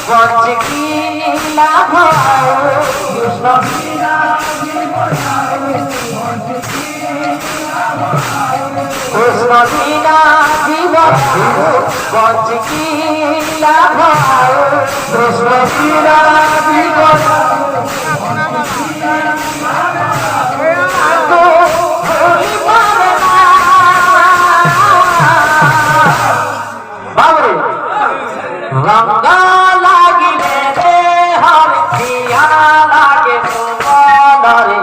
বঞ্চে কি লাভ কৃষ্ণ বিনা কৃষ্ণ বিনা জীবন বঞ্চে কি লাভ কৃষ্ণ বিনা জীবন রঙ্গ লাগিলে হরে দিয়া লাগে মনরে